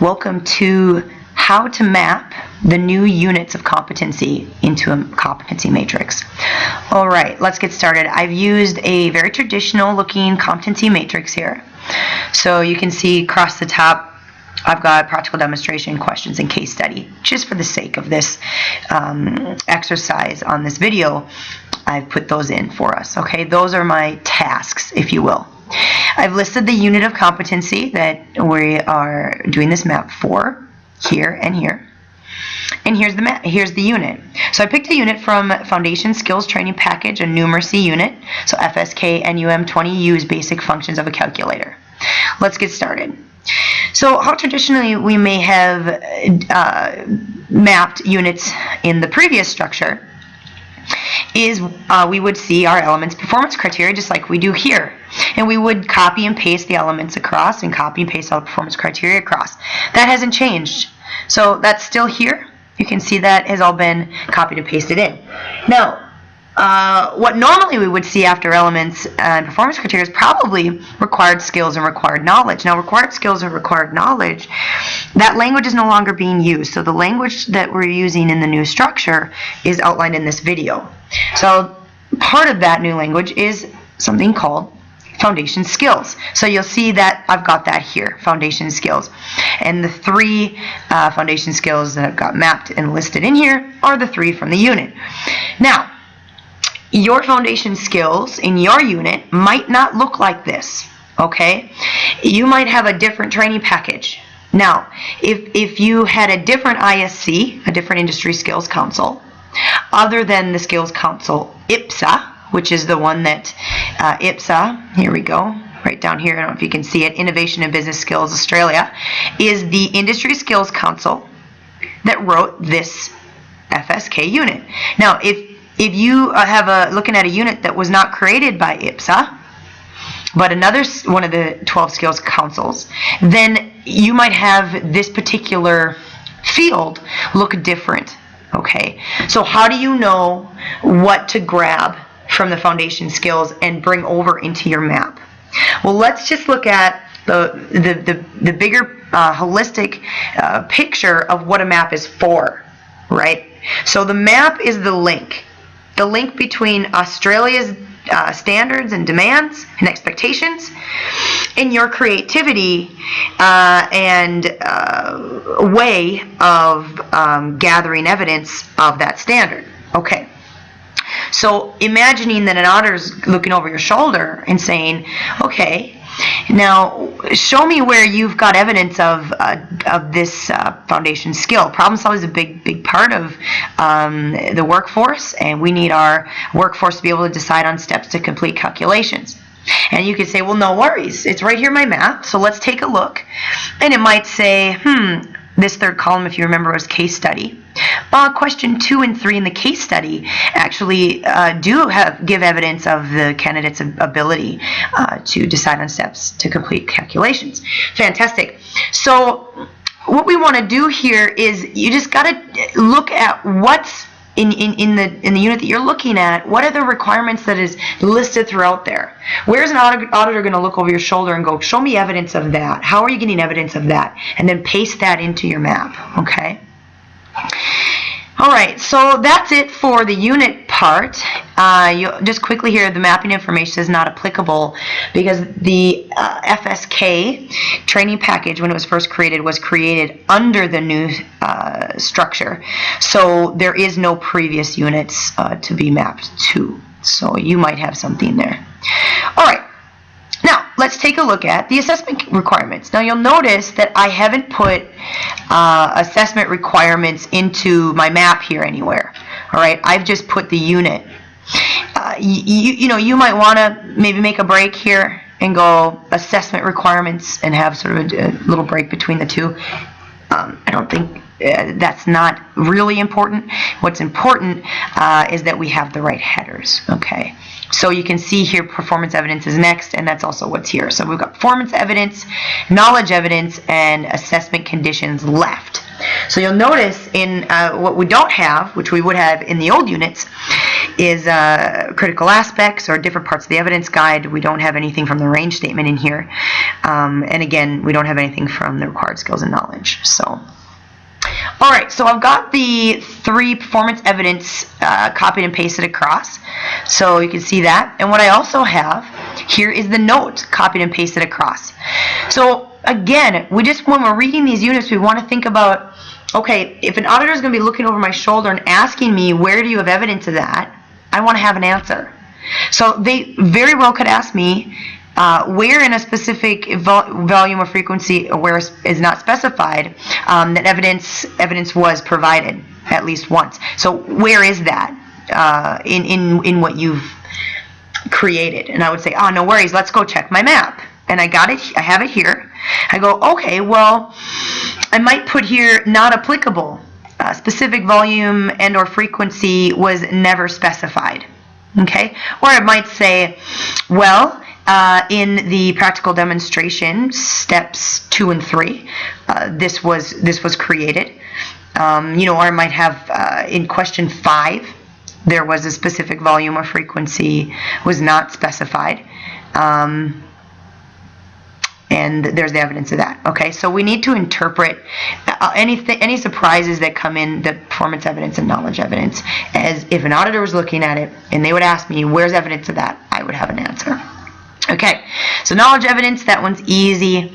Welcome to how to map the new units of competency into a competency matrix. All right, let's get started. I've used a very traditional looking competency matrix here. So you can see across the top, I've got practical demonstration, questions, and case study. Just for the sake of this exercise on this video, I've put those in for us. Okay, those are my tasks, if you will. I've listed the unit of competency that we are doing this map for, here and here. And here's the map, here's the unit. So I picked a unit from Foundation Skills Training Package, a numeracy unit. So FSK NUM 20, use basic functions of a calculator. Let's get started. So how traditionally we may have mapped units in the previous structure is we would see our elements performance criteria just like we do here. And we would copy and paste the elements across and copy and paste all the performance criteria across. That hasn't changed. So that's still here. You can see that has all been copied and pasted in. Now, what normally we would see after elements and performance criteria is probably required skills and required knowledge. Now, required skills and required knowledge, that language is no longer being used. So the language that we're using in the new structure is outlined in this video. So part of that new language is something called foundation skills. So you'll see that I've got that here, foundation skills. And the three foundation skills that I've got mapped and listed in here are the three from the unit. Now, your foundation skills in your unit might not look like this, okay? You might have a different training package. Now, if you had a different ISC, a different Industry Skills Council, other than the Skills Council IPSA, which is the one that IPSA, here we go, right down here, I don't know if you can see it, Innovation and Business Skills Australia, is the Industry Skills Council that wrote this FSK unit. Now, if you have looking at a unit that was not created by IPSA, but another one of the 12 skills councils, then you might have this particular field look different, okay? So how do you know what to grab from the foundation skills and bring over into your map? Well, let's just look at the bigger holistic picture of what a map is for, right? So the map is the link between Australia's standards and demands and expectations and your creativity and way of gathering evidence of that standard. Okay. So imagining that an auditor is looking over your shoulder and saying, okay, now show me where you've got evidence of this foundation skill. Problem solving is a big part of the workforce, and we need our workforce to be able to decide on steps to complete calculations. And you could say, well, no worries, it's right here in my map, so let's take a look. And it might say, this third column, if you remember, was case study. Question 2 and 3 in the case study actually give evidence of the candidate's ability to decide on steps to complete calculations. Fantastic. So what we want to do here is you just got to look at what's in the unit that you're looking at. What are the requirements that is listed throughout there? Where's an auditor going to look over your shoulder and go, show me evidence of that? How are you getting evidence of that? And then paste that into your map, okay? All right, so that's it for the unit part. You'll just quickly here, the mapping information is not applicable because the FSK training package, when it was first created, was created under the new structure. So there is no previous units to be mapped to. So you might have something there. All right. Now, let's take a look at the assessment requirements. Now, you'll notice that I haven't put assessment requirements into my map here anywhere. All right, I've just put the unit. You might want to maybe make a break here and go assessment requirements and have sort of a little break between the two. I don't think that's not really important. What's important is that we have the right headers, okay? So you can see here performance evidence is next, and that's also what's here. So we've got performance evidence, knowledge evidence, and assessment conditions left. So you'll notice in what we don't have, which we would have in the old units, critical aspects or different parts of the evidence guide. We don't have anything from the range statement in here. And again, we don't have anything from the required skills and knowledge. So, all right, so I've got the 3 performance evidence copied and pasted across. So you can see that. And what I also have here is the note copied and pasted across. So again, when we're reading these units, we want to think about, okay, if an auditor is going to be looking over my shoulder and asking me, where do you have evidence of that? I want to have an answer. So they very well could ask me, where in a specific volume or frequency where is not specified, that evidence was provided at least once. So where is that in what you've created? And I would say, oh, no worries, let's go check my map. And I got it, I have it here. I go, okay, well, I might put here not applicable. Specific volume and or frequency was never specified. Okay? Or I might say, well, in the practical demonstration, steps 2 and 3, this was created. Or I might have in question 5, there was a specific volume or frequency was not specified. And there's the evidence of that. Okay, so we need to interpret any surprises that come in the performance evidence and knowledge evidence as if an auditor was looking at it and they would ask me, where's evidence of that? I would have an answer. Okay, so knowledge evidence, that one's easy.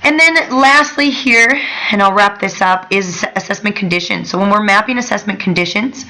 And then lastly here, and I'll wrap this up, is assessment conditions. So when we're mapping assessment conditions,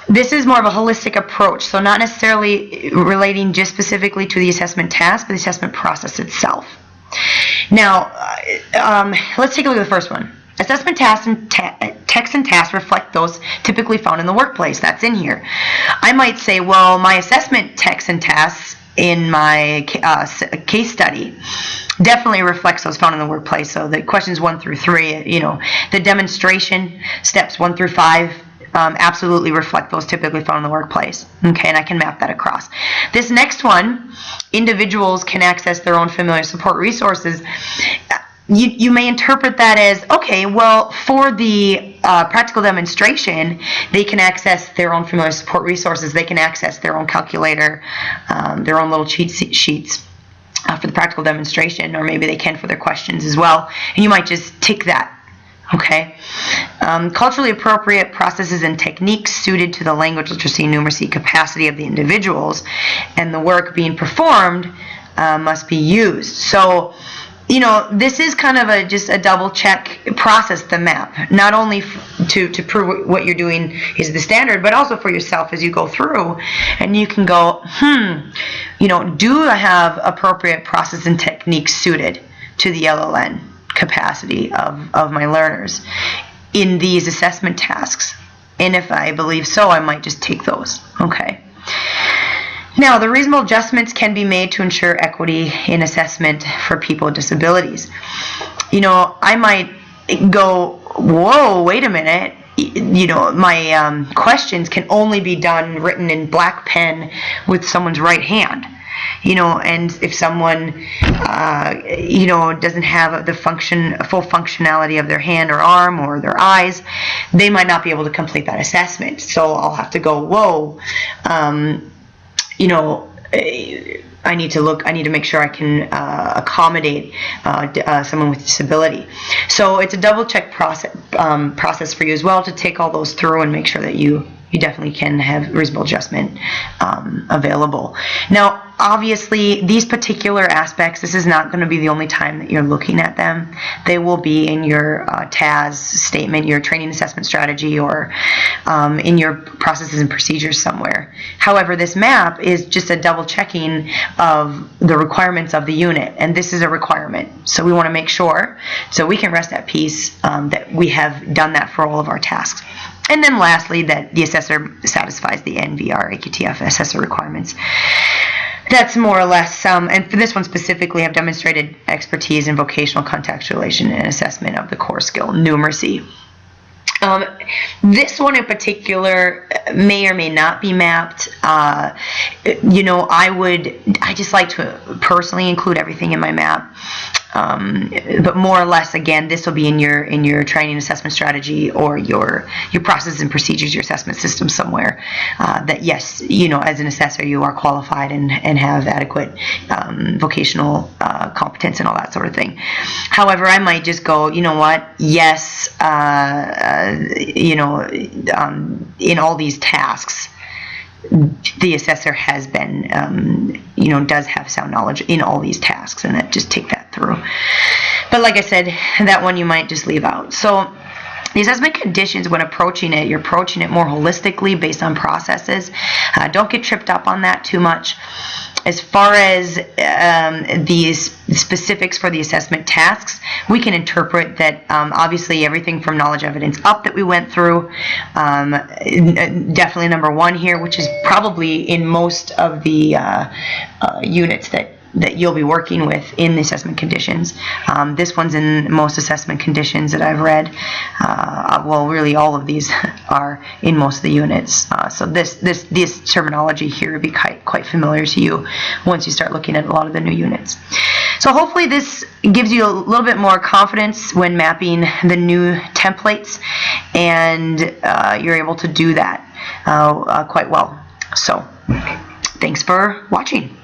this is more of a holistic approach, so not necessarily relating just specifically to the assessment task, but the assessment process itself. Now, let's take a look at the first one. Assessment tasks and texts and tasks reflect those typically found in the workplace. That's in here. I might say, well, my assessment texts and tasks in my case study definitely reflects those found in the workplace. So the questions 1 through 3, the demonstration steps 1 through 5, absolutely reflect those typically found in the workplace. Okay, and I can map that across. This next one, individuals can access their own familiar support resources. You may interpret that as, okay, well, for the practical demonstration, they can access their own familiar support resources. They can access their own calculator, their own little cheat sheets for the practical demonstration, or maybe they can for their questions as well. And you might just tick that. Okay. Culturally appropriate processes and techniques suited to the language, literacy, numeracy capacity of the individuals and the work being performed must be used. So, this is kind of just a double check process, the map, not only to prove what you're doing is the standard, but also for yourself as you go through, and you can go, do I have appropriate process and techniques suited to the LLN capacity of my learners in these assessment tasks? And if I believe so, I might just take those. Okay. Now, the reasonable adjustments can be made to ensure equity in assessment for people with disabilities. I might go, whoa, wait a minute. My questions can only be written in black pen with someone's right hand. And if someone, doesn't have the full functionality of their hand or arm or their eyes, they might not be able to complete that assessment. So I'll have to go, whoa, I need to make sure I can accommodate someone with disability. So it's a double check process for you as well to take all those through and make sure that you definitely can have reasonable adjustment available. Now, obviously, these particular aspects, this is not going to be the only time that you're looking at them. They will be in your TAS statement, your training assessment strategy, or in your processes and procedures somewhere. However, this map is just a double checking of the requirements of the unit, and this is a requirement. So we want to make sure, so we can rest at peace that we have done that for all of our tasks. And then lastly, that the assessor satisfies the NVR AQTF assessor requirements. That's more or less, and for this one specifically, I've demonstrated expertise in vocational contextualization and assessment of the core skill, numeracy. This one in particular may or may not be mapped. I just like to personally include everything in my map. But more or less, again, this will be in your training assessment strategy or your processes and procedures, your assessment system somewhere. That yes, as an assessor, you are qualified and have adequate vocational competence and all that sort of thing. However, I might just go, you know what? Yes, in all these tasks, the assessor has been, does have sound knowledge in all these tasks, and just take that through. But like I said, that one you might just leave out. So the assessment conditions, when approaching it, you're approaching it more holistically based on processes. Don't get tripped up on that too much. As far as these specifics for the assessment tasks, we can interpret that obviously everything from knowledge evidence up that we went through, definitely number one here, which is probably in most of the units that you'll be working with in the assessment conditions. This one's in most assessment conditions that I've read. Well, really all of these are in most of the units. So this terminology here will be quite familiar to you once you start looking at a lot of the new units. So hopefully this gives you a little bit more confidence when mapping the new templates, and you're able to do that quite well. So thanks for watching.